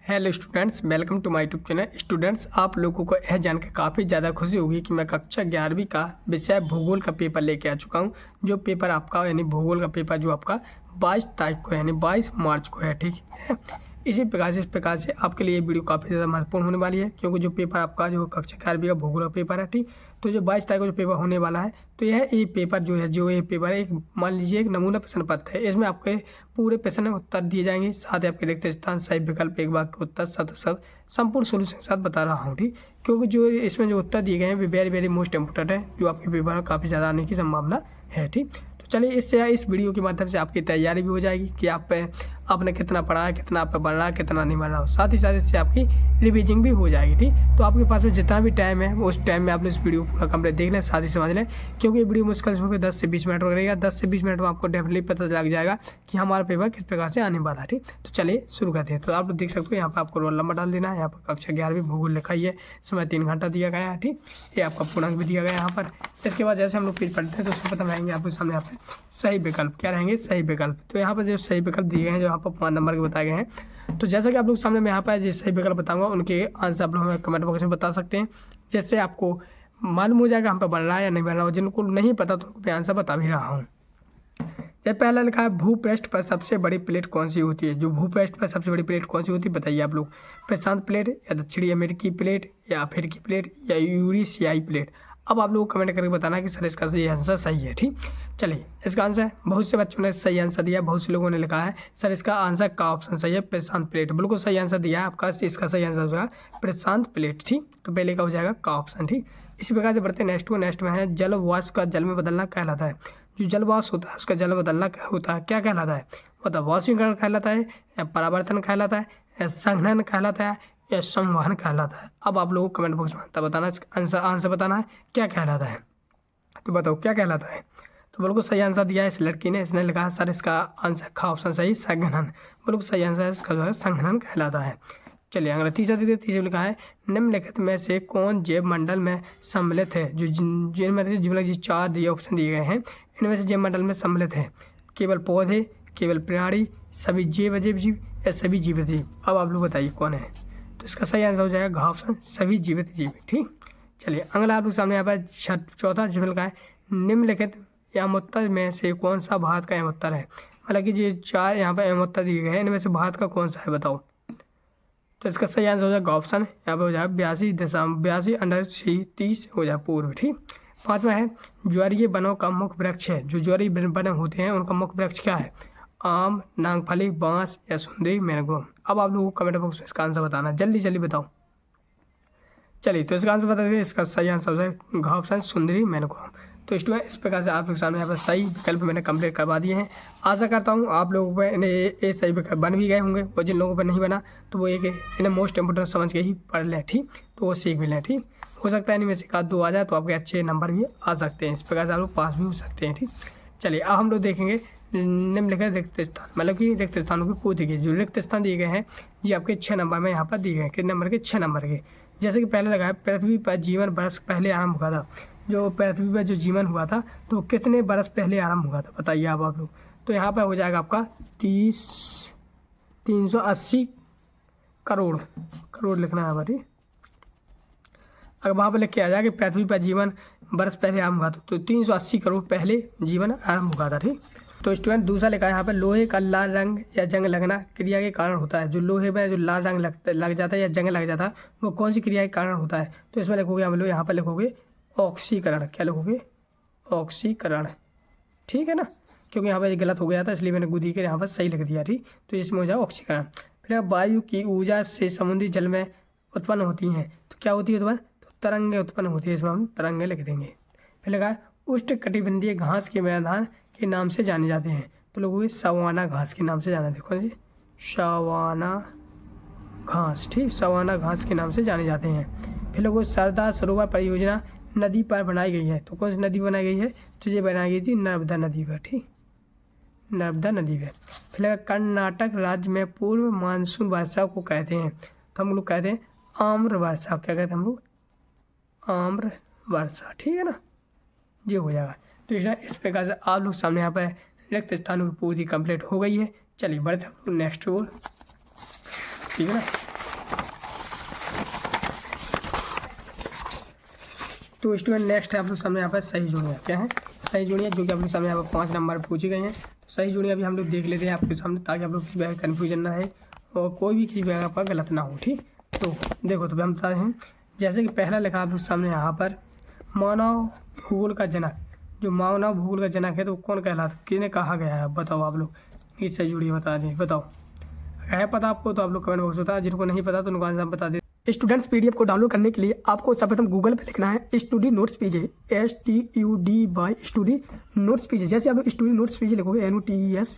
Hello students, welcome to my YouTube channel. Students, आप लोगों को यह जानकर काफ़ी ज़्यादा खुशी होगी कि मैं कक्षा 11वीं का विषय भूगोल का पेपर लेके आ चुका हूं। जो पेपर आपका यानी भूगोल का पेपर जो आपका 22 तारीख को यानी 22 मार्च को है, ठीक है। इस प्रकार से आपके लिए वीडियो काफ़ी ज़्यादा महत्वपूर्ण होने वाली है, क्योंकि जो पेपर आपका जो कक्षा 11वीं का भूगोल का पेपर है, ठीक। तो जो 22 तारीख को जो पेपर होने वाला है, तो ये पेपर जो ये पेपर है, एक मान लीजिए एक नमूना प्रश्न पत्र है। इसमें आपके पूरे प्रश्न उत्तर दिए जाएंगे, साथ ही आपके रिक्त स्थान, सही विकल्प, एक वाक्य उत्तर, सत संपूर्ण सोल्यूशन के साथ बता रहा हूँ, ठीक। क्योंकि जो इसमें जो उत्तर दिए गए हैं वे वेरी वेरी मोस्ट इंपोर्टेंट है, जो आपके पेपर में काफ़ी ज़्यादा आने की संभावना है, ठीक। तो चलिए इस वीडियो के माध्यम से आपकी तैयारी भी हो जाएगी कि आपने कितना पढ़ा है, कितना आप पे बढ़ रहा है, कितना नहीं बढ़ रहा हो। साथ ही साथ इससे आपकी रिवीजिंग भी हो जाएगी, ठीक। तो आपके पास में जितना भी टाइम है उस टाइम में आप इस वीडियो पूरा कंप्लीट देख लें, साथ ही समझ लें, क्योंकि ये वीडियो मुश्किल से 10 से 20 मिनट रहेगा। 10 से 20 मिनट में आपको डेफिनेटली पता लग जाएगा कि हमारा पेपर किस प्रकार से आने वाला है, ठीक। तो चलिए शुरू करते हैं। तो आप लोग देख सकते हो यहाँ पर आपको रोल नंबर डाल देना है। यहाँ पर कक्षा 11वीं भूगोल लिखा ही है, समय 3 घंटा दिया गया है, ठीक। ये आपका पूर्णांक भी दिया गया है यहाँ पर। इसके बाद जैसे हम लोग पेज पढ़ते हैं तो उसको पता रहेंगे आपके सामने यहाँ पे सही विकल्प क्या रहेंगे, सही विकल्प। तो यहाँ पर जो सही विकल्प दिए गए हैं, जो यहाँ पर 5 नंबर के बताए गए हैं, तो जैसा कि आप लोग सामने मैं यहाँ पर जो सही विकल्प बताऊंगा उनके आंसर आप लोग हमें कमेंट बॉक्स में बता सकते हैं, जिससे आपको मालूम हो जाएगा हम पे बन रहा है या नहीं बन रहा हो। जिनको नहीं पता तो उनको मैं आंसर बता भी रहा हूँ। जब पहला लिखा है भूपृष्ठ पर सबसे बड़ी प्लेट कौन सी होती है। जो भूपृष्ठ पर सबसे बड़ी प्लेट कौन सी होती है बताइए आप लोग। प्रशांत प्लेट या दक्षिणी अमेरिकी प्लेट या अफ्रीकी प्लेट या यूरेशियाई प्लेट। अब आप लोग कमेंट करके बताना कि सर इसका सही आंसर सही है, ठीक। चलिए इसका आंसर बहुत से बच्चों ने सही आंसर दिया, बहुत से लोगों ने लिखा है सर इसका आंसर का ऑप्शन सही है, प्रशांत प्लेट। बिल्कुल सही आंसर दिया है आपका, इसका सही आंसर हो जाएगा प्रशांत प्लेट, ठीक। तो पहले का हो जाएगा का ऑप्शन, ठीक। इसी प्रकार से बढ़ते नेक्स्ट को। नेक्स्ट में है जल वाष्प का जल में बदलना कहलाता है। जो जल वाष्प होता है उसका जल में बदलना क्या होता है, क्या कहलाता है। मतलब वाष्पीकरण कहलाता है या परावर्तन कहलाता है या संघनन कहलाता है या संवहन कहलाता है। अब आप लोगों को कमेंट बॉक्स में बताना, आंसर बताना है क्या कहलाता है। तो बताओ क्या कहलाता है। तो बिल्कुल सही आंसर दिया है इस लड़की ने। इसने लिखा है सर इसका आंसर खा ऑप्शन सही, संघनन। बिल्कुल सही आंसर है इसका, जो है संघनन कहलाता है। चलिए अगला तीसरा देखिए। तीसरा लिखा है निम्नलिखित में से कौन जैव मंडल में सम्मिलित है। जो जिनमें से 4 दिए ऑप्शन दिए गए हैं, इनमें से जैव मंडल में सम्मिलित है केवल पौधे, केवल प्राणी, सभी जैव जीव या सभी जीवित जीव। अब आप लोग बताइए कौन है। तो इसका सही आंसर हो जाएगा घ ऑप्शन सभी जीवित जीव, ठीक। चलिए अगला आप लोग सामने यहाँ पर चौथा जिसमें लिखा है निम्नलिखित एमोत्तर में से कौन सा भारत का एमोत्तर है। मतलब कि जो 4 यहाँ पर एमोत्तर दिए गए हैं, इनमें से भारत का कौन सा है बताओ। तो इसका सही आंसर हो जाएगा ऑप्शन यहाँ पे हो जाएगा 82.30 हो जाए पूर्व, ठीक। 5वां है ज्वारीय वनों का मुख्य वृक्ष है। जो ज्वारीय वन होते हैं उनका मुख्य वृक्ष क्या है। आम, नागफली, बांस या सुंदरी, मैंग्रोव। अब आप लोगों को कमेंट बॉक्स में इसका आंसर बताना, जल्दी जल्दी बताओ। चलिए तो इसका आंसर बता देंगे। इसका सही आंसर हो जाएगा घ ऑप्शन सुंदरी, मैंग्रोव। तो स्टूडेंट इस प्रकार से आप लोग सामने यहाँ पर सही विकल्प मैंने कंप्लीट करवा दिए हैं। आशा करता हूँ आप लोगों पर ये सही विकल्प बन भी गए होंगे, और जिन लोगों पर नहीं बना तो वो एक इन्हें मोस्ट इंपोर्टेंट समझ के ही पढ़ लें, ठीक। तो वो सीख भी लें, ठीक। हो सकता है इनमें से 1-2 आ जाए तो आपके अच्छे नंबर भी आ सकते हैं। इस प्रकार से आप लोग पास भी हो सकते हैं, ठीक। चलिए अब हम लोग देखेंगे निम्नलिखित रिक्त स्थान, मतलब कि रिक्त स्थानों की पूर्ति की। जो रिक्त स्थान दिए गए हैं ये आपके 6 नंबर में यहाँ पर दिए गए। कितने नंबर के, 6 नंबर के। जैसे कि पहले लगा है पृथ्वी पर जीवन बरस पहले आरंभ हुआ था। जो पृथ्वी पर जो जीवन हुआ था तो कितने बरस पहले आरंभ हुआ था बताइए आप लोग। तो यहाँ पर हो जाएगा आपका 380 करोड़ लिखना है हमारी। अगर वहाँ पर लिख के आ जाए कि पृथ्वी पर जीवन बरस पहले आरंभ हुआ था तो 380 करोड़ पहले जीवन आरंभ हुआ था, ठीक। तो स्टूडेंट दूसरा लिखा है यहाँ पर लोहे का लाल रंग या जंग लगना क्रिया के कारण होता है। जो लोहे में जो लाल रंग लग जाता है या जंग लग जाता है वो कौन सी क्रिया के कारण होता है। तो इसमें लिखोगे हम लोग यहाँ पर लिखोगे ऑक्सीकरण। क्या लिखोगे, ऑक्सीकरण, ठीक है ना। क्योंकि यहाँ पर गलत हो गया था इसलिए मैंने गुदी के यहाँ पर सही लिख दिया, ठीक। तो इसमें हो जाए ऑक्सीकरण। फिर वायु की ऊर्जा से समुद्री जल में उत्पन्न होती हैं तो क्या होती है उत्पन्न, तो तरंगें उत्पन्न होती है। इसमें हम तरंगें लिख देंगे। फिर लगा उष्णकटिबंधीय घास के मैदान के नाम से जाने जाते हैं। तो लोग सवाना घास के नाम से जाना, देखो जी सवाना घास, ठीक। सवाना घास के नाम से जाने जाते हैं। फिर लोगों सरदार सरोवर परियोजना नदी पर बनाई गई है। तो कौन सी नदी बनाई गई है, तो ये बनाई गई थी नर्मदा नदी पर, ठीक, नर्मदा नदी पर। फिर लगा कर्नाटक राज्य में पूर्व मानसून वर्षा को कहते हैं। तो हम लोग कहते हैं आम्र वर्षा। क्या कहते हैं हम लोग, आम्र वर्षा, ठीक है ना। ये हो जाएगा। तो इस प्रकार से आप लोग सामने यहाँ पर रिक्त स्थानों की पूर्ति कंप्लीट हो गई है। चलिए बढ़ते हैं नेक्स्ट ओर, ठीक है ना। तो स्टूडेंट नेक्स्ट है आप लोग सामने यहाँ पर सही जोड़ियाँ। क्या है? सही जोड़ियाँ, जो कि आप लोग सामने यहाँ पर 5 नंबर पूछी गई हैं। तो सही जोड़ियाँ भी हम लोग देख लेते हैं आपके सामने, ताकि आप लोग किसी भी कन्फ्यूजन ना है और कोई भी किसी भी आपका गलत ना हो। ठीक, तो देखो तो हम बता रहे हैं, जैसे कि पहला लिखा आप लोग सामने यहाँ पर मानव भूगोल का जनक। जो मानव भूगोल का जनक है तो कौन कहलाता, किन्हें कहा गया है? बताओ आप लोग, इससे जुड़िए बता दें। बताओ, है पता आपको तो आप लोग कमेंट बॉक्स में बताओ, जिनको नहीं पता तो उनको आंसर बता दें। स्टूडेंट्स पीडीएफ को डाउनलोड करने के लिए आपको सर्वप्रथम गूगल पे लिखना है स्टडी नोट्स पीजे, STUD स्टडी नोट्स पीजे। जैसे आप लोग स्टडी नोट्स पीजे लिखोगे NOTES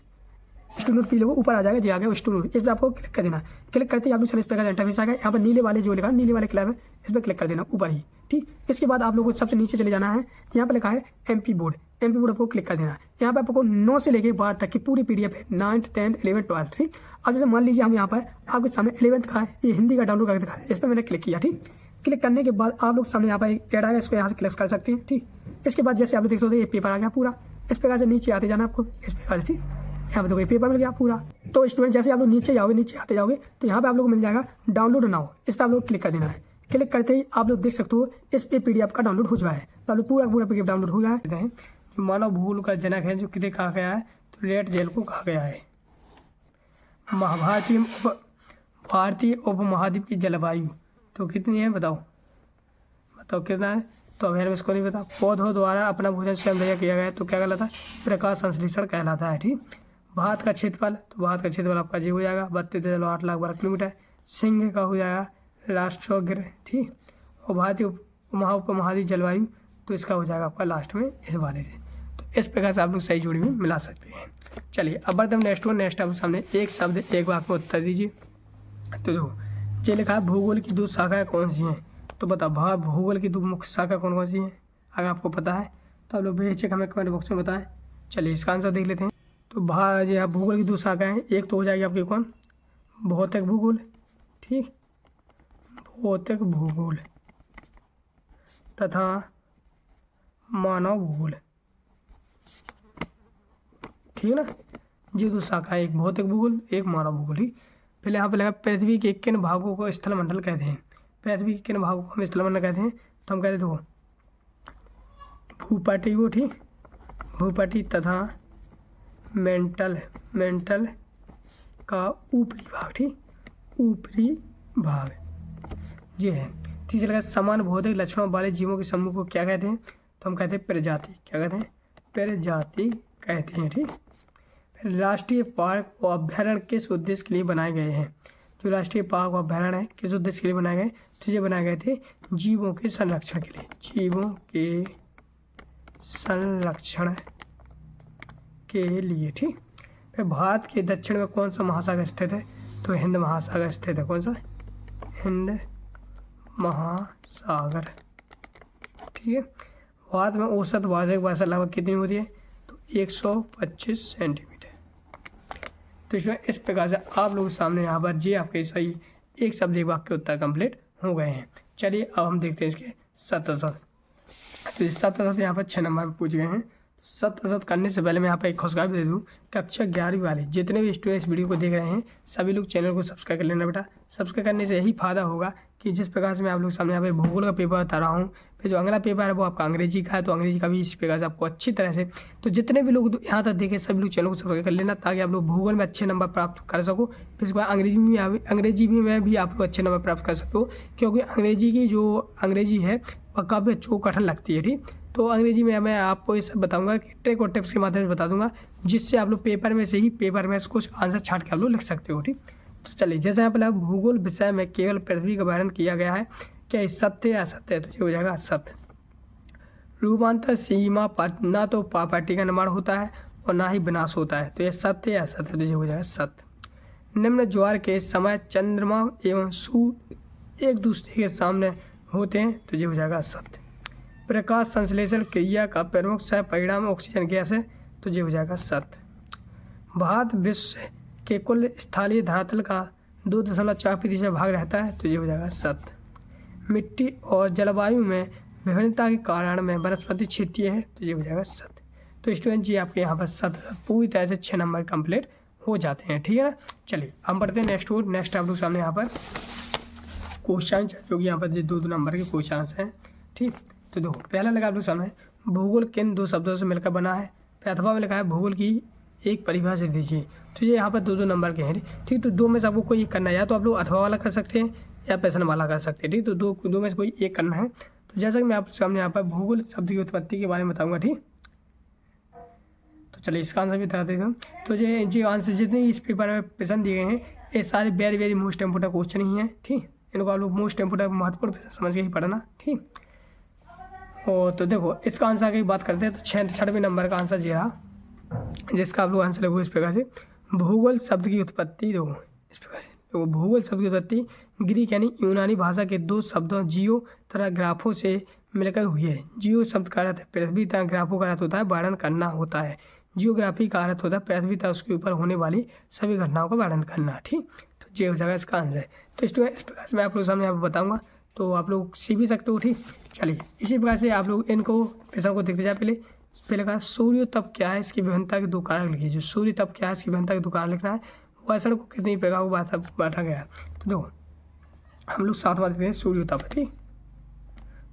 स्टूडेंट नोट पी लोगों ऊपर आ जाएगा, जी आ गया स्टूडेंट नोट। इस पर आपको क्लिक कर देना। क्लिक करते ही आप लोग इस प्रकार इंटरफेस आ गया। यहाँ पर नीले वाले जो लिखा नीले वाले क्लैब है, इस पर क्लिक कर देना ऊपर ही। ठीक, इसके बाद आप लोगों को सबसे नीचे चले जाना है। यहाँ पर लिखा है MP बोर्ड, MP बोर्ड आपको क्लिक कर देना। यहाँ पर आपको 9 से लेकर 12 तक की पूरी PDF है, 9th 10th 11th 12th। ठीक, अब जैसे मान लीजिए हम यहाँ पर आपके सामने 11th का है, ये हिंदी का डाउनलोड करके दिखा है, इस पर मैंने क्लिक किया। ठीक, क्लिक करने के बाद आप लोग सामने यहाँ पर एक ऐड आएगा, इसको यहाँ से क्लिक कर सकते हैं। ठीक, इसके बाद जैसे आप लोग देख सकते हैं ये पेपर आ गया पूरा। इस प्रकार से नीचे आते जाना आपको, इस प्रकार से। ठीक, यहाँ पे देखो ये पेपर मिल गया पूरा। तो स्टूडेंट जैसे आप लोग नीचे जाओगे, नीचे आते जाओगे तो यहाँ पे आप लोग को मिल जाएगा डाउनलोड नाउ, इस पर आप लोग क्लिक कर देना है। क्लिक करते ही आप लोग देख सकते हो इस पे PDF का डाउनलोड हो चुका है। तो आप लोग पूरा PDF डाउनलोड हो गया है। जो मानव भूगोल का जनक है, जो किसे कहा गया है, तो रेड जेल को कहा गया है। भारतीय उपमहाद्वीप की जलवायु तो कितनी है? बताओ बताओ कितना है? तो अब यार इसको नहीं पता। पौधों द्वारा अपना भोजन स्वयं तैयार किया गया है, तो क्या कहलाता है? प्रकाश संश्लेषण कहलाता है। ठीक, भारत का क्षेत्रफल, तो भारत का क्षेत्रफल आपका जी हो जाएगा 32.8 लाख वर्ग किलोमीटर। सिंह का हो जाएगा राष्ट्रगृह। ठीक, और भारतीय उपमहाद्वीप जलवायु, तो इसका हो जाएगा आपका लास्ट में इस वाले से। तो इस प्रकार से आप लोग सही जोड़ी में मिला सकते हैं। चलिए अब बढ़ते हैं नेक्स्ट आप सामने एक शब्द एक वाक्य में उत्तर दीजिए। तो देखो ये लिखा है भूगोल की 2 शाखाएँ कौन सी हैं? तो बताओ भूगोल की 2 मुख्य शाखा कौन कौन सी हैं? अगर आपको पता है तो आप लोग बेहिचक हमें कमेंट बॉक्स में बताएं। चलिए इसका आंसर देख लेते हैं। तो भूगोल की 2 शाखाएँ हैं। एक तो हो जाएगी आपकी कौन? भौतिक भूगोल। ठीक, भौतिक भूगोल तथा मानव भूगोल। ठीक है ना, ये 2 शाखाएँ, एक भौतिक भूगोल एक मानव भूगोल। ठीक, पहले यहाँ पे लगा पृथ्वी के किन भागों को स्थलमंडल कहते हैं? पृथ्वी के किन भागों को हम स्थलमंडल कहते हैं? तो हम कहते देखो भूपटल को। ठीक, भूपटल तथा मेंटल का ऊपरी भाग। ठीक, ऊपरी भाग ये है। तीसरा लगा समान भौतिक लक्षणों वाले जीवों के समूह को क्या कहते हैं? तो हम कहते हैं प्रजाति। क्या कहते हैं? प्रजाति कहते हैं। ठीक, राष्ट्रीय पार्क और अभ्यारण्य किस उद्देश्य के लिए बनाए गए हैं? जो राष्ट्रीय पार्क और अभ्यारण्य है किस उद्देश्य के लिए बनाए गए? तो ये बनाए गए थे जीवों के संरक्षण के लिए, जीवों के संरक्षण के लिए। ठीक, फिर भारत के दक्षिण में कौन सा महासागर स्थित है? तो हिंद महासागर स्थित है। कौन सा? हिंद महासागर। ठीक है, भारत में औसत वार्षिक वर्षा लगभग कितनी होती है? तो 125 सेंटीमीटर। तो इस प्रकार से आप लोगों के सामने यहाँ पर जी आपके सही एक शब्द एक वाक्य उत्तर कंप्लीट हो गए हैं। चलिए अब हम देखते हैं इसके शत। तो शत यहाँ पर 6 नंबर में पूछ गए हैं। शत करने से पहले मैं यहाँ पर एक खुशखबरी दे दूँ, कक्षा 11वीं वाले जितने भी स्टूडेंट इस वीडियो को देख रहे हैं सभी लोग चैनल को सब्सक्राइब कर लेना बेटा। सब्सक्राइब करने से यही फायदा होगा कि जिस प्रकार से मैं आप लोग सामने यहाँ पे भूगोल का पेपर बता रहा हूँ, फिर जो अगला पेपर है वो आपका अंग्रेजी का है, तो अंग्रेजी का भी इस प्रकार से आपको अच्छी तरह से, तो जितने भी लोग यहाँ तक देखें सभी लोग चैनल को सब्सक्राइब कर लेना, ताकि आप लोग भूगोल में अच्छे नंबर प्राप्त कर सको। फिर इसके बाद अंग्रेजी में भी आप लोग अच्छे नंबर प्राप्त कर सकते हो, क्योंकि अंग्रेजी की जो अंग्रेजी है वह काफ़ी अच्छी कठिन लगती है। ठीक, तो अंग्रेजी में मैं आपको ये सब बताऊंगा कि ट्रिक और टिप्स के माध्यम से बता दूंगा, जिससे आप लोग पेपर में कुछ आंसर छाट के आप लोग लिख सकते हो। ठीक, तो चलिए जैसे यहाँ पर भूगोल विषय में केवल पृथ्वी का वर्णन किया गया है, क्या सत्य या असत्य है? तो ये हो जाएगा असत्य। रूपांतर सीमा पर ना तो प्रॉपर्टी का निर्माण होता है और ना ही विनाश होता है, तो ये सत्य या असत्य है? तो ये हो जाएगा सत्य। निम्न ज्वार के समय चंद्रमा एवं सूर्य एक दूसरे के सामने होते हैं, तो ये हो जाएगा सत्य। प्रकाश संश्लेषण क्रिया का प्रमुख सह परिणाम ऑक्सीजन गैस है, तो ये हो जाएगा सत्य। भारत विश्व के कुल स्थलीय धरातल का 2.4% भाग रहता है, तो ये हो जाएगा सत्य। मिट्टी और जलवायु में विभिन्नता के कारण में वनस्पति क्षेत्रीय है, तो ये हो जाएगा सत्य। तो स्टूडेंट जी आपके यहाँ पर सत्य पूरी तरह से 6 नंबर कंप्लीट हो जाते हैं। ठीक है ना, चलिए हम पढ़ते हैं नेक्स्ट आप लोग सामने यहाँ पर क्वेश्चन, जो कि यहाँ पर 2 नंबर के क्वेश्चन हैं। ठीक, तो देखो पहला लगा आप लोग सामने, भूगोल किन दो शब्दों से मिलकर बना है। अथवा में लिखा है भूगोल की एक परिभाषा दीजिए। तो ये यहाँ पर दो नंबर के हैं, ठीक। तो दो में से आपको कोई एक करना है, या तो आप लोग अथवा वाला कर सकते हैं या प्रश्न वाला कर सकते हैं, ठीक। तो दो में से कोई एक करना है। तो जैसा कि मैं आपके सामने यहाँ पर भूगोल शब्द की उत्पत्ति के बारे में बताऊँगा, ठीक। तो चलिए इसका आंसर भी बता देता हूँ। तो ये जो आंसर जितने इस पेपर में प्रश्न दिए गए हैं, ये सारे very very most important question ही हैं, ठीक। इनको आप लोग मोस्ट इम्पोर्टेंट महत्वपूर्ण समझ के ही पढ़ना, ठीक। और तो देखो इसका आंसर की बात करते हैं तो 66वें नंबर का आंसर ये रहा, जिसका आप लोग आंसर लगो इस प्रकार से। भूगोल शब्द की उत्पत्ति दो इस प्रकार से। तो भूगोल शब्द की उत्पत्ति ग्रीक यानी यूनानी भाषा के दो शब्दों जियो तथा ग्राफो से मिलकर हुई है। जियो शब्द का अर्थ है पृथ्वी तथा ग्राफो का अर्थ होता है वर्णन करना होता है। जियोग्राफी का अर्थ होता है पृथ्वी तथा उसके ऊपर होने वाली सभी घटनाओं का वर्णन करना, ठीक। तो ये हो जाएगा इसका आंसर। तो इस प्रकार से मैं आप लोग सामने यहाँ पर बताऊँगा, तो आप लोग सीख भी सकते हो, ठीक। चलिए इसी प्रकार से आप लोग इनको प्रश्न को देखते जाए। पहले कहा सूर्य तप क्या है, इसकी विभिन्नता के दो कारक लिखिए। जो सूर्य तप क्या है इसकी विभिन्नता के दो कारक लिखना है। वायु को कितनी प्रकार को बांटा गया है। तो देखो हम लोग साथ बात देखते हैं सूर्य तप, ठीक।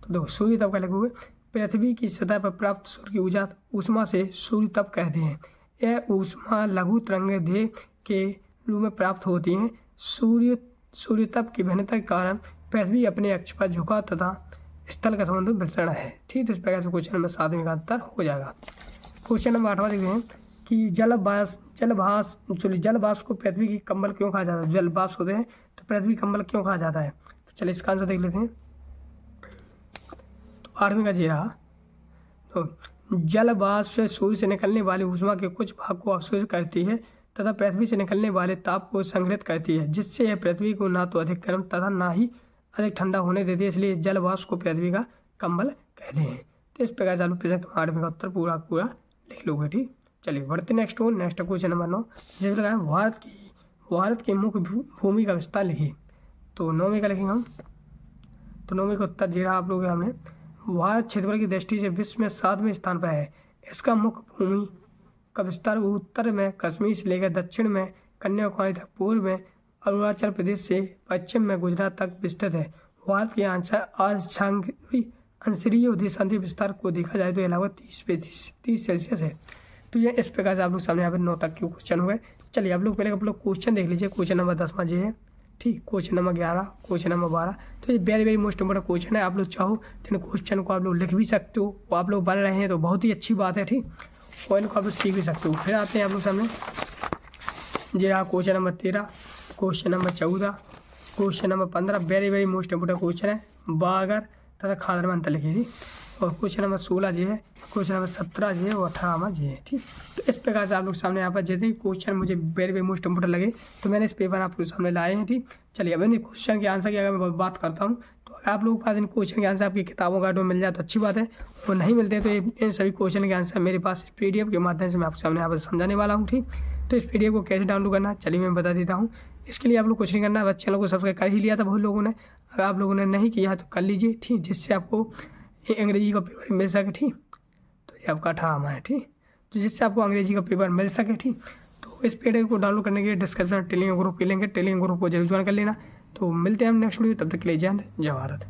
तो देखो सूर्य तप का लिखोगे, पृथ्वी की सतह पर प्राप्त सूर्य की ऊष्मा से सूर्य तप कहते हैं। यह ऊष्मा लघु तरंगदैर्घ्य के रूप में प्राप्त होती है। सूर्य तप की भिन्नता के कारण पृथ्वी अपने अक्ष पर झुका तथा स्थल का संबंध वितरण है, ठीक। तो इस प्रकार से क्वेश्चन नंबर 7 का उत्तर हो जाएगा। क्वेश्चन नंबर 8वां देखते हैं कि जलवाष्प को पृथ्वी की कंबल क्यों कहा जाता है। जलवाष्प होते हैं तो पृथ्वी कंबल क्यों कहा जाता है। तो चलिए इसका आंसर देख लेते हैं। तो 8वें का जी रहा, तो जलवाष्प से सूर्य से निकलने वाली ऊष्मा के कुछ भाग को अवशोषित करती है तथा पृथ्वी से निकलने वाले ताप को संग्रहित करती है, जिससे यह पृथ्वी को ना तो अधिक गर्म तथा ना ही अधिक ठंडा होने देती है। इसलिए जलवाष्प को पृथ्वी का कंबल कहते हैं। तो इस प्रकार से आप प्रश्न 8वें का उत्तर पूरा लिख लोगे, ठीक। चलिए बढ़ते नेक्स्ट क्वेश्चन नंबर 9, जिसमें लगा है भारत की मुख्य भूमि का विस्तार लिखिए। तो 9वें का लिखेंगे हम। तो 9वें का उत्तर जी रहा आप लोग हमने, भारत क्षेत्रफल की दृष्टि से विश्व में 7वें स्थान पर है। इसका मुख्य भूमि का विस्तार उत्तर में कश्मीर से लेकर दक्षिण में कन्याकुमारी तक, पूर्व में अरुणाचल प्रदेश से पश्चिम में गुजरात तक विस्तृत है। भारत के अंतर्राष्ट्रीय देशांतरीय विस्तार को देखा जाए तो लगभग 30 सेल्सियस है। तो ये इस प्रकार से आप लोग सामने यहाँ पर 9 तक के क्वेश्चन हुए। चलिए आप लोग पहले आप लोग क्वेश्चन देख लीजिए। क्वेश्चन नंबर 10वां जी है, ठीक। Question number 11, question number 12। तो ये very very most important question है। आप लोग चाहो तो इन क्वेश्चन को आप लोग लिख भी सकते हो, वो आप लोग बन रहे हैं तो बहुत ही अच्छी बात है, ठीक। और इनको आप लोग सीख भी सकते हो। फिर आते हैं आप लोग सामने जी रहा question number 13, question number 14, question number 15। Very very most important question है। बागर तथा खादर में अंतर लिखिए। और क्वेश्चन नंबर 16 जी है, क्वेश्चन नंबर 17 जी है और 18वां जी है, ठीक। तो इस प्रकार से आप लोग सामने यहाँ पर जितने क्वेश्चन मुझे वेरी वेरी मोस्ट इंपोर्टेंट लगे तो मैंने इस पेपर आप लोग सामने लाए हैं, ठीक। चलिए अब इन क्वेश्चन के आंसर की अगर मैं बात करता हूँ तो अगर आप लोगों के पास इन क्वेश्चन के आंसर आपकी किताबों का मिल जाए तो अच्छी बात है। वो नहीं मिलते तो इन सभी क्वेश्चन के आंसर मेरे पास PDF के माध्यम से मैं आपके सामने यहाँ पर समझाने वाला हूँ, ठीक। तो इस PDF को कैसे डाउनलोड करना है चलिए मैं बता देता हूँ। इसके लिए आप लोग कुछ नहीं करना है, बस चैनल को सब्सक्राइब कर ही लिया था बहुत लोगों ने। अगर आप लोगों ने नहीं किया तो कर लीजिए, ठीक, जिससे आपको अंग्रेजी का पेपर मिल सके, ठीक। तो ये आपका 18वां है, ठीक। तो जिससे आपको अंग्रेजी का पेपर मिल सके, ठीक। तो इस PDF को डाउनलोड करने के लिए डिस्क्रिप्शन टेलीग्राम ग्रुप के लिंक है, टेलीग्राम ग्रुप को जरूर ज्वाइन कर लेना। तो मिलते हैं हम नेक्स्ट वीडियो, तब तक के लिए जय हिंद जय भारत।